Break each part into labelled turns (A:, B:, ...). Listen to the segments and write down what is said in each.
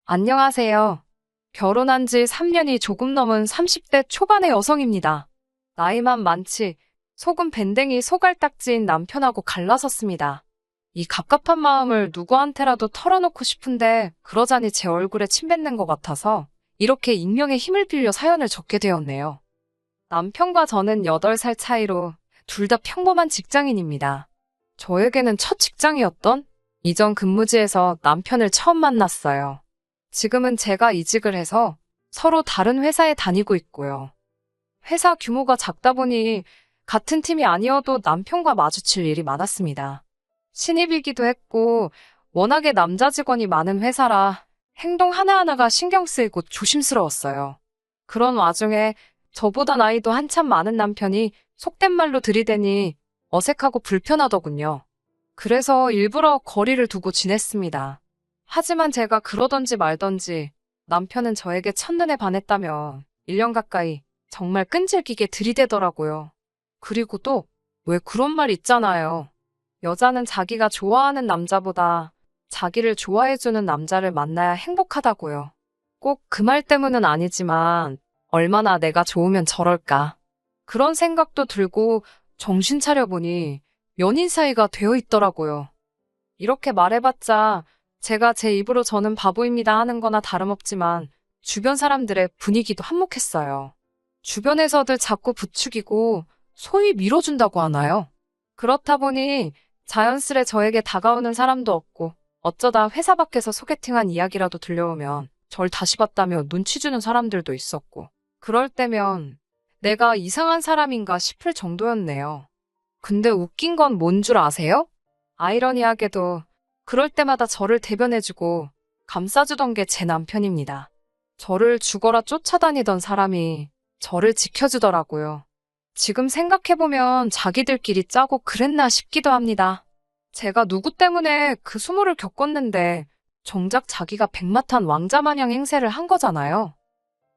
A: 안녕하세요. 결혼한 지 3년이 조금 넘은 30대 초반의 여성입니다. 나이만 많지 속은 밴댕이 소갈딱지인 남편하고 갈라섰습니다. 이 갑갑한 마음을 누구한테라도 털어놓고 싶은데 그러자니 제 얼굴에 침 뱉는 것 같아서 이렇게 익명의 힘을 빌려 사연을 적게 되었네요. 남편과 저는 8살 차이로 둘 다 평범한 직장인입니다. 저에게는 첫 직장이었던 이전 근무지에서 남편을 처음 만났어요. 지금은 제가 이직을 해서 서로 다른 회사에 다니고 있고요. 회사 규모가 작다 보니 같은 팀이 아니어도 남편과 마주칠 일이 많았습니다. 신입이기도 했고 워낙에 남자 직원이 많은 회사라 행동 하나하나가 신경 쓰이고 조심스러웠어요. 그런 와중에 저보다 나이도 한참 많은 남편이 속된 말로 들이대니 어색하고 불편하더군요. 그래서 일부러 거리를 두고 지냈습니다. 하지만 제가 그러던지 말던지 남편은 저에게 첫눈에 반했다며 1년 가까이 정말 끈질기게 들이대더라고요. 그리고 또 왜 그런 말 있잖아요. 여자는 자기가 좋아하는 남자보다 자기를 좋아해주는 남자를 만나야 행복하다고요. 꼭 그 말 때문은 아니지만 얼마나 내가 좋으면 저럴까. 그런 생각도 들고 정신 차려보니 연인 사이가 되어 있더라고요. 이렇게 말해봤자 제가 제 입으로 저는 바보입니다 하는 거나 다름없지만 주변 사람들의 분위기도 한몫했어요. 주변에서들 자꾸 부추기고 소위 밀어준다고 하나요? 그렇다 보니 자연스레 저에게 다가오는 사람도 없고 어쩌다 회사 밖에서 소개팅한 이야기라도 들려오면 절 다시 봤다며 눈치 주는 사람들도 있었고 그럴 때면 내가 이상한 사람인가 싶을 정도였네요. 근데 웃긴 건 뭔 줄 아세요? 아이러니하게도 그럴 때마다 저를 대변해주고 감싸주던 게 제 남편입니다. 저를 죽어라 쫓아다니던 사람이 저를 지켜주더라고요. 지금 생각해보면 자기들끼리 짜고 그랬나 싶기도 합니다. 제가 누구 때문에 그 수모를 겪었는데 정작 자기가 백마탄 왕자 마냥 행세를 한 거잖아요.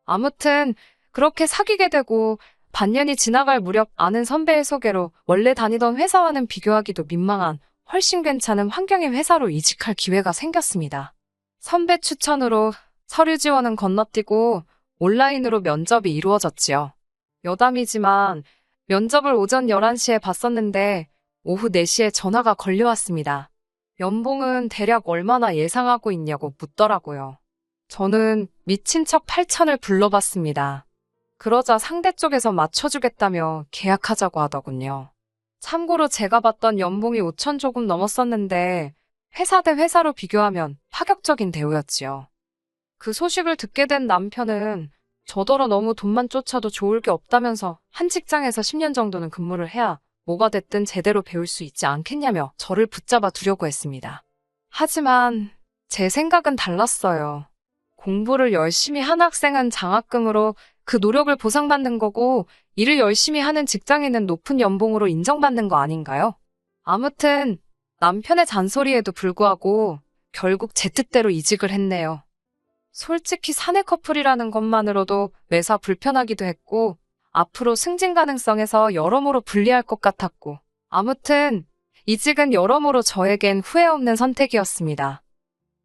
A: 아무튼 그렇게 사귀게 되고 반년이 지나갈 무렵 아는 선배의 소개로 원래 다니던 회사와는 비교하기도 민망한 훨씬 괜찮은 환경의 회사로 이직할 기회가 생겼습니다. 선배 추천으로 서류 지원은 건너뛰고 온라인으로 면접이 이루어졌지요. 여담이지만 면접을 오전 11시에 봤었는데 오후 4시에 전화가 걸려왔습니다. 연봉은 대략 얼마나 예상하고 있냐고 묻더라고요. 저는 미친 척 8천을 불러봤습니다. 그러자 상대 쪽에서 맞춰주겠다며 계약하자고 하더군요. 참고로 제가 받던 연봉이 5천 조금 넘었었는데 회사 대 회사로 비교하면 파격적인 대우였지요. 그 소식을 듣게 된 남편은 저더러 너무 돈만 쫓아도 좋을 게 없다면서 한 직장에서 10년 정도는 근무를 해야 뭐가 됐든 제대로 배울 수 있지 않겠냐며 저를 붙잡아 두려고 했습니다. 하지만 제 생각은 달랐어요. 공부를 열심히 한 학생은 장학금으로 그 노력을 보상받는 거고 일을 열심히 하는 직장인은 높은 연봉으로 인정받는 거 아닌가요? 아무튼 남편의 잔소리에도 불구하고 결국 제 뜻대로 이직을 했네요. 솔직히 사내 커플이라는 것만으로도 매사 불편하기도 했고 앞으로 승진 가능성에서 여러모로 불리할 것 같았고 아무튼 이직은 여러모로 저에겐 후회 없는 선택이었습니다.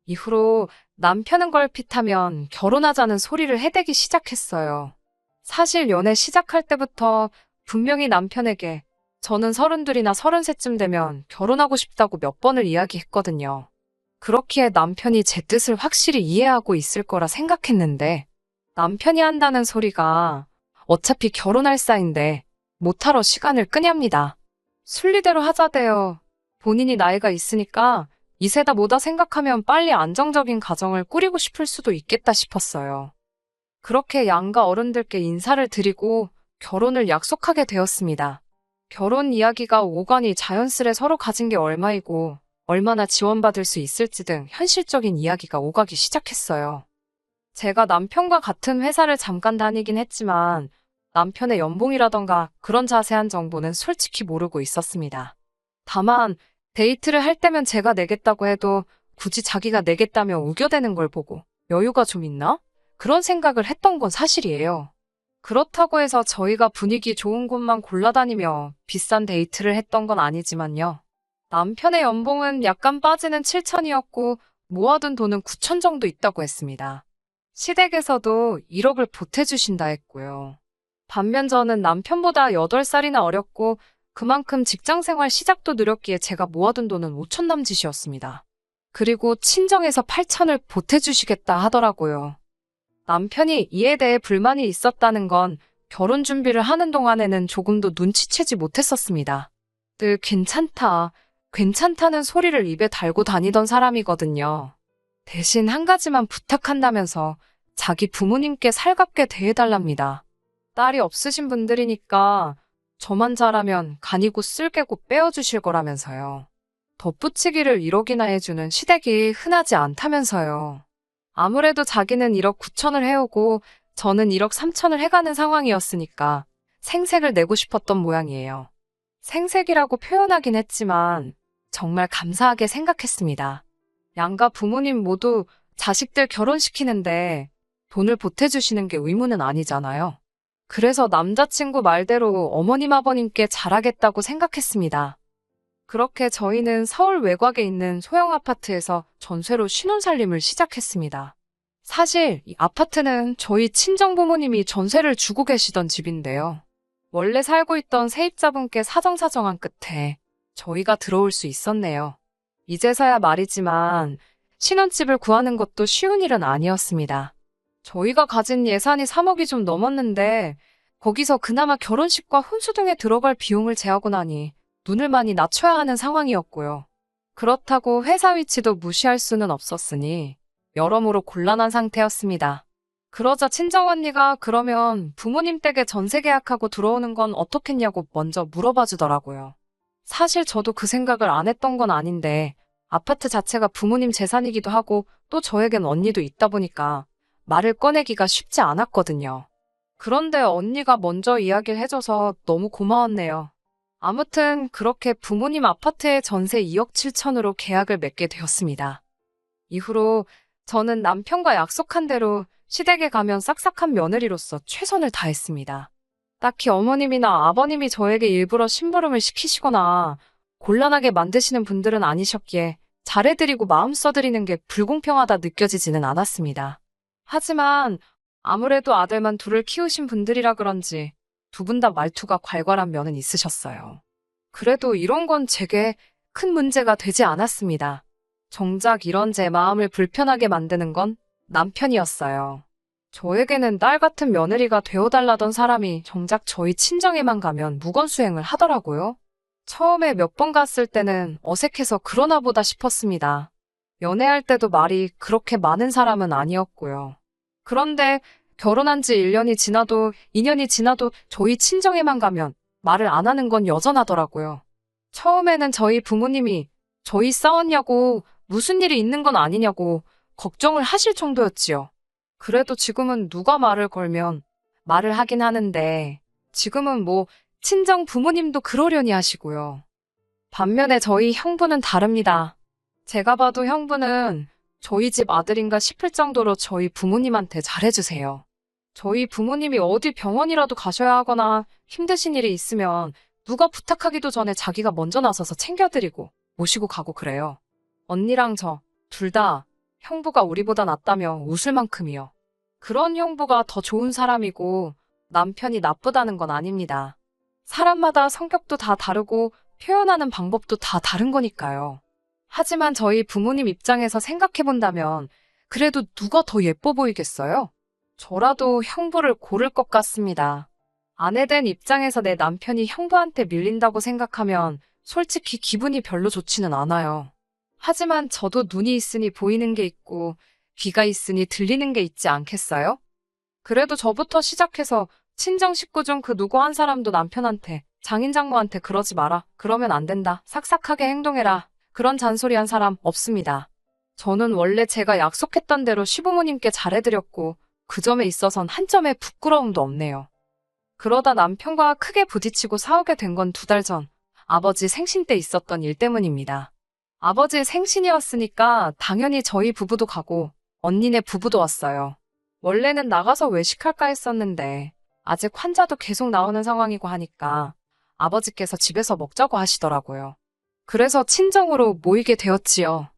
A: 이후로 남편은 걸핏하면 결혼하자는 소리를 해대기 시작했어요. 사실 연애 시작할 때부터 분명히 남편에게 저는 32이나 33쯤 되면 결혼하고 싶다고 몇 번을 이야기했거든요. 그렇기에 남편이 제 뜻을 확실히 이해하고 있을 거라 생각했는데 남편이 한다는 소리가 어차피 결혼할 사이인데 못하러 시간을 끄냐입니다. 순리대로 하자대요. 본인이 나이가 있으니까 이세다 뭐다 생각하면 빨리 안정적인 가정을 꾸리고 싶을 수도 있겠다 싶었어요. 그렇게 양가 어른들께 인사를 드리고 결혼을 약속하게 되었습니다. 결혼 이야기가 오가니 자연스레 서로 가진 게 얼마이고 얼마나 지원받을 수 있을지 등 현실적인 이야기가 오가기 시작했어요. 제가 남편과 같은 회사를 잠깐 다니긴 했지만 남편의 연봉이라던가 그런 자세한 정보는 솔직히 모르고 있었습니다. 다만 데이트를 할 때면 제가 내겠다고 해도 굳이 자기가 내겠다며 우겨대는 걸 보고 여유가 좀 있나? 그런 생각을 했던 건 사실이에요. 그렇다고 해서 저희가 분위기 좋은 곳만 골라다니며 비싼 데이트를 했던 건 아니지만요. 남편의 연봉은 약간 빠지는 7천이었고 모아둔 돈은 9천 정도 있다고 했습니다. 시댁에서도 1억을 보태주신다 했고요. 반면 저는 남편보다 8살이나 어렸고 그만큼 직장생활 시작도 느렸기에 제가 모아둔 돈은 5천 남짓이었습니다. 그리고 친정에서 8천을 보태주시겠다 하더라고요. 남편이 이에 대해 불만이 있었다는 건 결혼 준비를 하는 동안에는 조금도 눈치채지 못했었습니다. 늘 괜찮다, 괜찮다는 소리를 입에 달고 다니던 사람이거든요. 대신 한 가지만 부탁한다면서 자기 부모님께 살갑게 대해달랍니다. 딸이 없으신 분들이니까 저만 잘하면 간이고 쓸개고 빼어주실 거라면서요. 덧붙이기를 1억이나 해주는 시댁이 흔하지 않다면서요. 아무래도 자기는 1억 9천을 해오고 저는 1억 3천을 해가는 상황이었으니까 생색을 내고 싶었던 모양이에요. 생색이라고 표현하긴 했지만 정말 감사하게 생각했습니다. 양가 부모님 모두 자식들 결혼시키는데 돈을 보태주시는 게 의무는 아니잖아요. 그래서 남자친구 말대로 어머님 아버님께 잘하겠다고 생각했습니다. 그렇게 저희는 서울 외곽에 있는 소형 아파트에서 전세로 신혼살림을 시작했습니다. 사실 이 아파트는 저희 친정부모님이 전세를 주고 계시던 집인데요. 원래 살고 있던 세입자분께 사정사정한 끝에 저희가 들어올 수 있었네요. 이제서야 말이지만 신혼집을 구하는 것도 쉬운 일은 아니었습니다. 저희가 가진 예산이 3억이 좀 넘었는데 거기서 그나마 결혼식과 혼수 등에 들어갈 비용을 제하고 나니 눈을 많이 낮춰야 하는 상황이었고요. 그렇다고 회사 위치도 무시할 수는 없었으니 여러모로 곤란한 상태였습니다. 그러자 친정언니가 그러면 부모님 댁에 전세 계약하고 들어오는 건 어떻겠냐고 먼저 물어봐 주더라고요. 사실 저도 그 생각을 안 했던 건 아닌데 아파트 자체가 부모님 재산이기도 하고 또 저에겐 언니도 있다 보니까 말을 꺼내기가 쉽지 않았거든요. 그런데 언니가 먼저 이야기를 해줘서 너무 고마웠네요. 아무튼 그렇게 부모님 아파트에 전세 2억 7천으로 계약을 맺게 되었습니다. 이후로 저는 남편과 약속한 대로 시댁에 가면 싹싹한 며느리로서 최선을 다했습니다. 딱히 어머님이나 아버님이 저에게 일부러 심부름을 시키시거나 곤란하게 만드시는 분들은 아니셨기에 잘해드리고 마음 써드리는 게 불공평하다 느껴지지는 않았습니다. 하지만 아무래도 아들만 둘을 키우신 분들이라 그런지 두 분 다 말투가 괄괄한 면은 있으셨어요. 그래도 이런 건 제게 큰 문제가 되지 않았습니다. 정작 이런 제 마음을 불편하게 만드는 건 남편이었어요. 저에게는 딸 같은 며느리가 되어달라던 사람이 정작 저희 친정에만 가면 무건수행을 하더라고요. 처음에 몇 번 갔을 때는 어색해서 그러나 보다 싶었습니다. 연애할 때도 말이 그렇게 많은 사람은 아니었고요. 그런데 결혼한 지 1년이 지나도 2년이 지나도 저희 친정에만 가면 말을 안 하는 건 여전하더라고요. 처음에는 저희 부모님이 저희 싸웠냐고 무슨 일이 있는 건 아니냐고 걱정을 하실 정도였지요. 그래도 지금은 누가 말을 걸면 말을 하긴 하는데 지금은 뭐 친정 부모님도 그러려니 하시고요. 반면에 저희 형부는 다릅니다. 제가 봐도 형부는 저희 집 아들인가 싶을 정도로 저희 부모님한테 잘해주세요. 저희 부모님이 어디 병원이라도 가셔야 하거나 힘드신 일이 있으면 누가 부탁하기도 전에 자기가 먼저 나서서 챙겨드리고 모시고 가고 그래요. 언니랑 저 둘 다 형부가 우리보다 낫다며 웃을 만큼이요. 그런 형부가 더 좋은 사람이고 남편이 나쁘다는 건 아닙니다. 사람마다 성격도 다 다르고 표현하는 방법도 다 다른 거니까요. 하지만 저희 부모님 입장에서 생각해본다면 그래도 누가 더 예뻐 보이겠어요? 저라도 형부를 고를 것 같습니다. 아내 된 입장에서 내 남편이 형부한테 밀린다고 생각하면 솔직히 기분이 별로 좋지는 않아요. 하지만 저도 눈이 있으니 보이는 게 있고 귀가 있으니 들리는 게 있지 않겠어요? 그래도 저부터 시작해서 친정 식구 중 그 누구 한 사람도 남편한테 장인 장모한테 그러지 마라, 그러면 안 된다, 삭삭하게 행동해라 그런 잔소리 한 사람 없습니다. 저는 원래 제가 약속했던 대로 시부모님께 잘해드렸고 그 점에 있어선 한 점의 부끄러움도 없네요. 그러다 남편과 크게 부딪히고 싸우게 된 건 2달 전 아버지 생신 때 있었던 일 때문입니다. 아버지 생신이었으니까 당연히 저희 부부도 가고 언니네 부부도 왔어요. 원래는 나가서 외식할까 했었는데 아직 환자도 계속 나오는 상황이고 하니까 아버지께서 집에서 먹자고 하시더라고요. 그래서 친정으로 모이게 되었지요.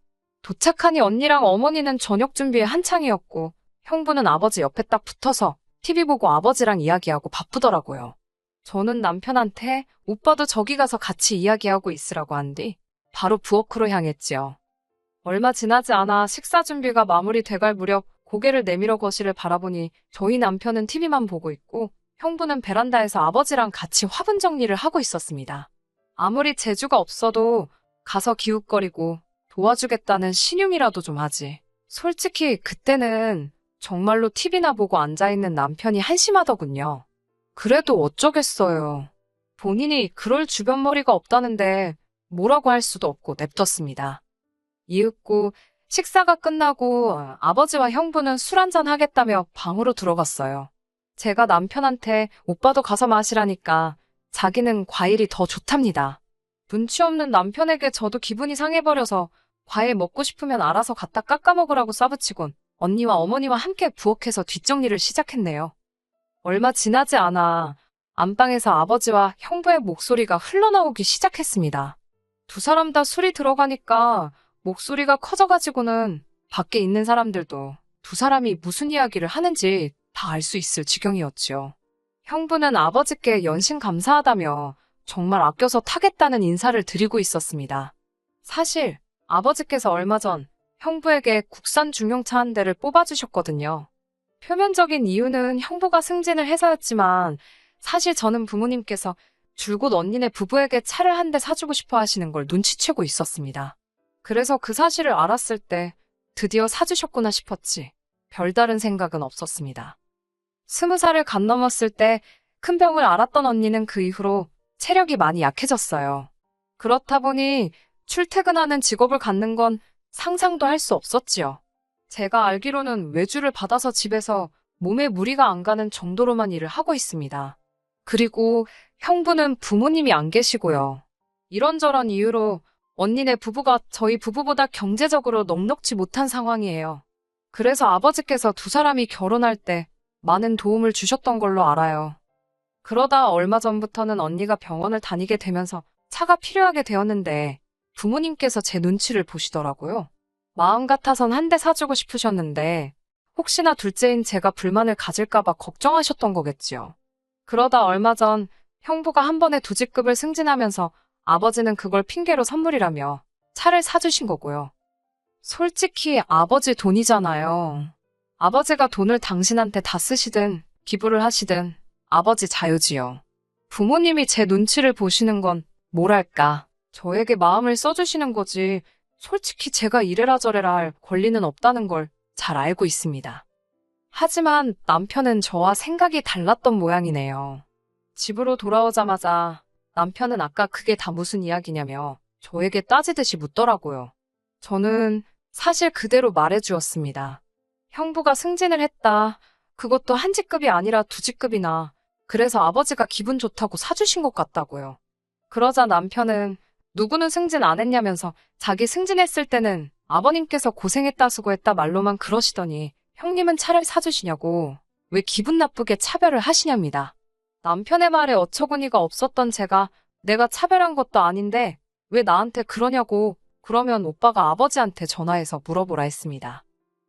A: 도착하니 언니랑 어머니는 저녁 준비에 한창이었고 형부는 아버지 옆에 딱 붙어서 TV 보고 아버지랑 이야기하고 바쁘더라고요. 저는 남편한테 오빠도 저기 가서 같이 이야기하고 있으라고 한 뒤 바로 부엌으로 향했지요. 얼마 지나지 않아 식사 준비가 마무리돼갈 무렵 고개를 내밀어 거실을 바라보니 저희 남편은 TV만 보고 있고 형부는 베란다에서 아버지랑 같이 화분 정리를 하고 있었습니다. 아무리 재주가 없어도 가서 기웃거리고 도와주겠다는 신용이라도 좀 하지. 솔직히 그때는 정말로 TV나 보고 앉아있는 남편이 한심하더군요. 그래도 어쩌겠어요. 본인이 그럴 주변머리가 없다는데 뭐라고 할 수도 없고 냅뒀습니다. 이윽고 식사가 끝나고 아버지와 형부는 술 한잔 하겠다며 방으로 들어갔어요. 제가 남편한테 오빠도 가서 마시라니까 자기는 과일이 더 좋답니다. 눈치 없는 남편에게 저도 기분이 상해버려서 과일 먹고 싶으면 알아서 갖다 깎아 먹으라고 싸붙이곤 언니와 어머니와 함께 부엌에서 뒷정리를 시작했네요. 얼마 지나지 않아 안방에서 아버지와 형부의 목소리가 흘러나오기 시작했습니다. 두 사람 다 술이 들어가니까 목소리가 커져가지고는 밖에 있는 사람들도 두 사람이 무슨 이야기를 하는지 다 알 수 있을 지경이었지요. 형부는 아버지께 연신 감사하다며 정말 아껴서 타겠다는 인사를 드리고 있었습니다. 사실 아버지께서 얼마 전 형부에게 국산 중형차 한 대를 뽑아주셨거든요. 표면적인 이유는 형부가 승진을 해서였지만 사실 저는 부모님께서 줄곧 언니네 부부에게 차를 한 대 사주고 싶어 하시는 걸 눈치채고 있었습니다. 그래서 그 사실을 알았을 때 드디어 사주셨구나 싶었지 별다른 생각은 없었습니다. 20살을 간 넘었을 때 큰 병을 앓았던 언니는 그 이후로 체력이 많이 약해졌어요. 그렇다 보니 출퇴근하는 직업을 갖는 건 상상도 할 수 없었지요. 제가 알기로는 외주를 받아서 집에서 몸에 무리가 안 가는 정도로만 일을 하고 있습니다. 그리고 형부는 부모님이 안 계시고요. 이런저런 이유로 언니네 부부가 저희 부부보다 경제적으로 넉넉지 못한 상황이에요. 그래서 아버지께서 두 사람이 결혼할 때 많은 도움을 주셨던 걸로 알아요. 그러다 얼마 전부터는 언니가 병원을 다니게 되면서 차가 필요하게 되었는데 부모님께서 제 눈치를 보시더라고요. 마음 같아선 한 대 사주고 싶으셨는데 혹시나 둘째인 제가 불만을 가질까봐 걱정하셨던 거겠지요. 그러다 얼마 전 형부가 한 번에 두 직급을 승진하면서 아버지는 그걸 핑계로 선물이라며 차를 사주신 거고요. 솔직히 아버지 돈이잖아요. 아버지가 돈을 당신한테 다 쓰시든 기부를 하시든 아버지 자유지요. 부모님이 제 눈치를 보시는 건 뭐랄까 저에게 마음을 써주시는 거지 솔직히 제가 이래라 저래라 할 권리는 없다는 걸 잘 알고 있습니다. 하지만 남편은 저와 생각이 달랐던 모양이네요. 집으로 돌아오자마자 남편은 아까 그게 다 무슨 이야기냐며 저에게 따지듯이 묻더라고요. 저는 사실 그대로 말해주었습니다. 형부가 승진을 했다. 그것도 한 직급이 아니라 두 직급이나. 그래서 아버지가 기분 좋다고 사주신 것 같다고요. 그러자 남편은 누구는 승진 안 했냐면서 자기 승진했을 때는 아버님께서 고생했다 수고했다 말로만 그러시더니 형님은 차를 사주시냐고 왜 기분 나쁘게 차별을 하시냐입니다. 남편의 말에 어처구니가 없었던 제가 내가 차별한 것도 아닌데 왜 나한테 그러냐고 그러면 오빠가 아버지한테 전화해서 물어보라 했습니다.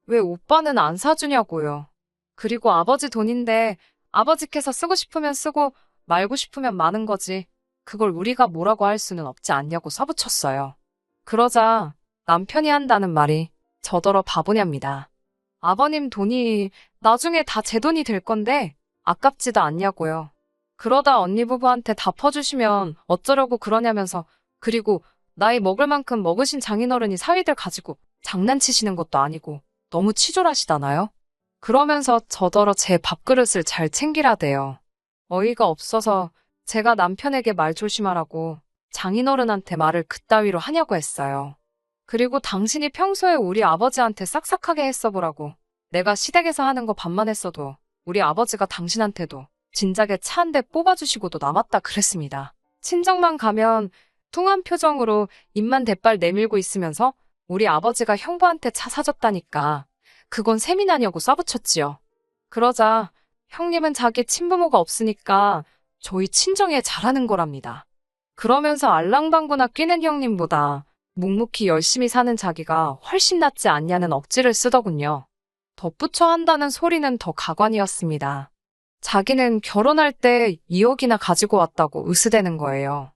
A: 왜 오빠는 안 사주냐고요. 그리고 아버지 돈인데 아버지께서 쓰고 싶으면 쓰고 말고 싶으면 마는 거지. 그걸 우리가 뭐라고 할 수는 없지 않냐고 써붙였어요. 그러자 남편이 한다는 말이 저더러 바보냐입니다. 아버님 돈이 나중에 다 제 돈이 될 건데 아깝지도 않냐고요. 그러다 언니 부부한테 다 퍼주시면 어쩌려고 그러냐면서 그리고 나이 먹을 만큼 먹으신 장인어른이 사위들 가지고 장난치시는 것도 아니고 너무 치졸하시다나요? 그러면서 저더러 제 밥그릇을 잘 챙기라대요. 어이가 없어서 제가 남편에게 말 조심하라고 장인어른한테 말을 그따위로 하냐고 했어요. 그리고 당신이 평소에 우리 아버지한테 싹싹하게 했어보라고. 내가 시댁에서 하는 거 반만 했어도 우리 아버지가 당신한테도 진작에 차 한 대 뽑아주시고도 남았다 그랬습니다. 친정만 가면 퉁한 표정으로 입만 대빨 내밀고 있으면서 우리 아버지가 형부한테 차 사줬다니까 그건 세미나냐고 써붙였지요. 그러자 형님은 자기 친부모가 없으니까 저희 친정에 잘하는 거랍니다. 그러면서 알랑방구나 끼는 형님보다 묵묵히 열심히 사는 자기가 훨씬 낫지 않냐는 억지를 쓰더군요. 덧붙여 한다는 소리는 더 가관이었습니다. 자기는 결혼할 때 2억이나 가지고 왔다고 으스대는 거예요.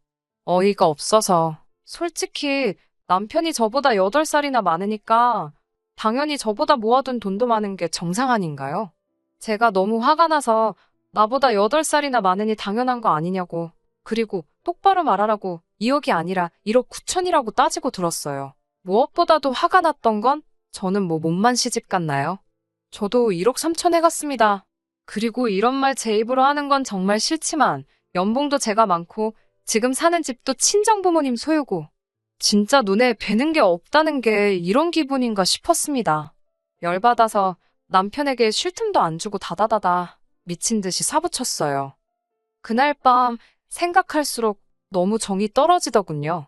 A: 어이가 없어서. 솔직히 남편이 저보다 8살이나 많으니까 당연히 저보다 모아둔 돈도 많은 게 정상 아닌가요? 제가 너무 화가 나서 나보다 8살이나 많으니 당연한 거 아니냐고. 그리고 똑바로 말하라고 2억이 아니라 1억 9천이라고 따지고 들었어요. 무엇보다도 화가 났던 건 저는 뭐 몸만 시집 갔나요? 저도 1억 3천 해갔습니다. 그리고 이런 말 제 입으로 하는 건 정말 싫지만 연봉도 제가 많고 지금 사는 집도 친정부모님 소유고 진짜 눈에 뵈는 게 없다는 게 이런 기분인가 싶었습니다. 열받아서 남편에게 쉴 틈도 안 주고 다다다다 미친 듯이 사부쳤어요. 그날 밤 생각할수록 너무 정이 떨어지더군요.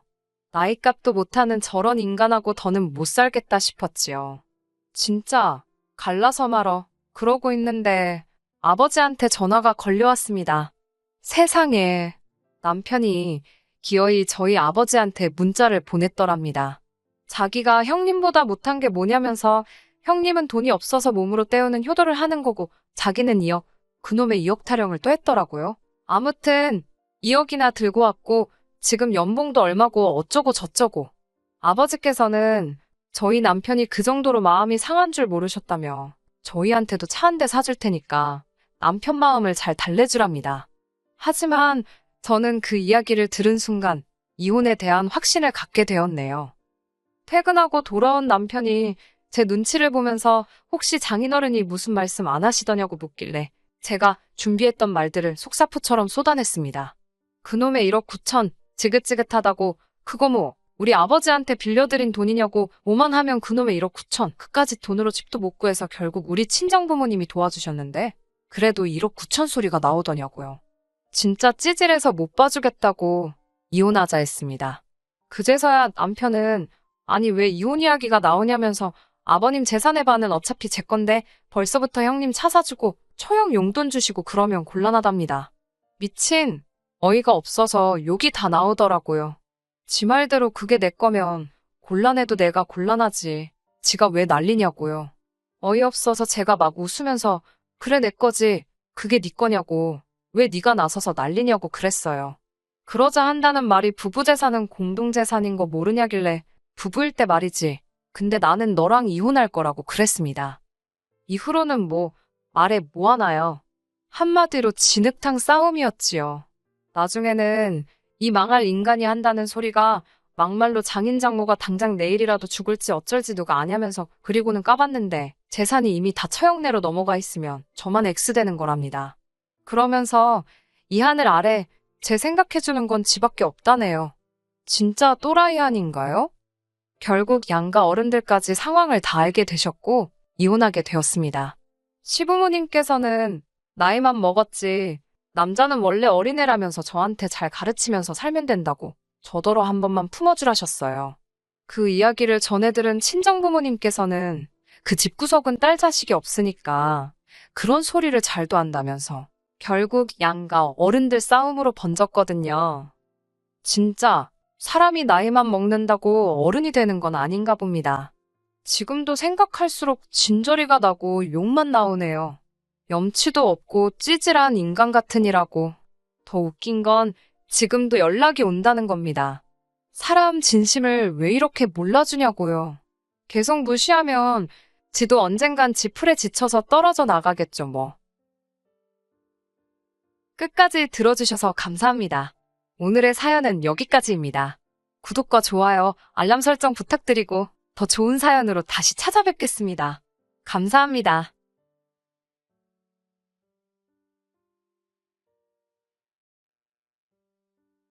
A: 나이값도 못하는 저런 인간하고 더는 못 살겠다 싶었지요. 진짜 갈라서 말어 그러고 있는데 아버지한테 전화가 걸려왔습니다. 세상에 남편이 기어이 저희 아버지한테 문자를 보냈더랍니다. 자기가 형님보다 못한 게 뭐냐면서 형님은 돈이 없어서 몸으로 때우는 효도를 하는 거고 자기는 2억, 그놈의 2억 타령을 또 했더라고요. 아무튼 2억이나 들고 왔고 지금 연봉도 얼마고 어쩌고 저쩌고. 아버지께서는 저희 남편이 그 정도로 마음이 상한 줄 모르셨다며 저희한테도 차 한 대 사줄 테니까 남편 마음을 잘 달래주랍니다. 하지만 저는 그 이야기를 들은 순간 이혼에 대한 확신을 갖게 되었네요. 퇴근하고 돌아온 남편이 제 눈치를 보면서 혹시 장인어른이 무슨 말씀 안 하시더냐고 묻길래 제가 준비했던 말들을 속사포처럼 쏟아냈습니다. 그놈의 1억 9천 지긋지긋하다고 그거 뭐 우리 아버지한테 빌려드린 돈이냐고 오만하면 그놈의 1억 9천 그까짓 돈으로 집도 못 구해서 결국 우리 친정부모님이 도와주셨는데 그래도 1억 9천 소리가 나오더냐고요. 진짜 찌질해서 못 봐주겠다고 이혼하자 했습니다. 그제서야 남편은 아니 왜 이혼 이야기가 나오냐면서 아버님 재산의 반은 어차피 제 건데 벌써부터 형님 차 사주고 처형 용돈 주시고 그러면 곤란하답니다. 미친 어이가 없어서 욕이 다 나오더라고요. 지 말대로 그게 내 거면 곤란해도 내가 곤란하지. 지가 왜 난리냐고요. 어이없어서 제가 막 웃으면서 그래 내 거지. 그게 네 거냐고. 왜 네가 나서서 난리냐고 그랬어요. 그러자 한다는 말이 부부재산은 공동재산인 거 모르냐길래 부부일 때 말이지. 근데 나는 너랑 이혼할 거라고 그랬습니다. 이후로는 뭐 말해 뭐 하나요. 한마디로 진흙탕 싸움이었지요. 나중에는 이 망할 인간이 한다는 소리가 막말로 장인장모가 당장 내일이라도 죽을지 어쩔지 누가 아냐면서 그리고는 까봤는데 재산이 이미 다 처형내로 넘어가 있으면 저만 X되는 거랍니다. 그러면서 이 하늘 아래 제 생각해주는 건 지밖에 없다네요. 진짜 또라이 아닌가요? 결국 양가 어른들까지 상황을 다 알게 되셨고 이혼하게 되었습니다. 시부모님께서는 나이만 먹었지 남자는 원래 어린애라면서 저한테 잘 가르치면서 살면 된다고 저더러 한 번만 품어주라셨어요. 그 이야기를 전해들은 친정부모님께서는 그 집구석은 딸 자식이 없으니까 그런 소리를 잘도 한다면서 결국 양가 어른들 싸움으로 번졌거든요. 진짜 사람이 나이만 먹는다고 어른이 되는 건 아닌가 봅니다. 지금도 생각할수록 진저리가 나고 욕만 나오네요. 염치도 없고 찌질한 인간 같으니라고. 더 웃긴 건 지금도 연락이 온다는 겁니다. 사람 진심을 왜 이렇게 몰라주냐고요. 계속 무시하면 지도 언젠간 지풀에 지쳐서 떨어져 나가겠죠 뭐. 끝까지 들어주셔서 감사합니다. 오늘의 사연은 여기까지입니다. 구독과 좋아요, 알람 설정 부탁드리고 더 좋은 사연으로 다시 찾아뵙겠습니다. 감사합니다.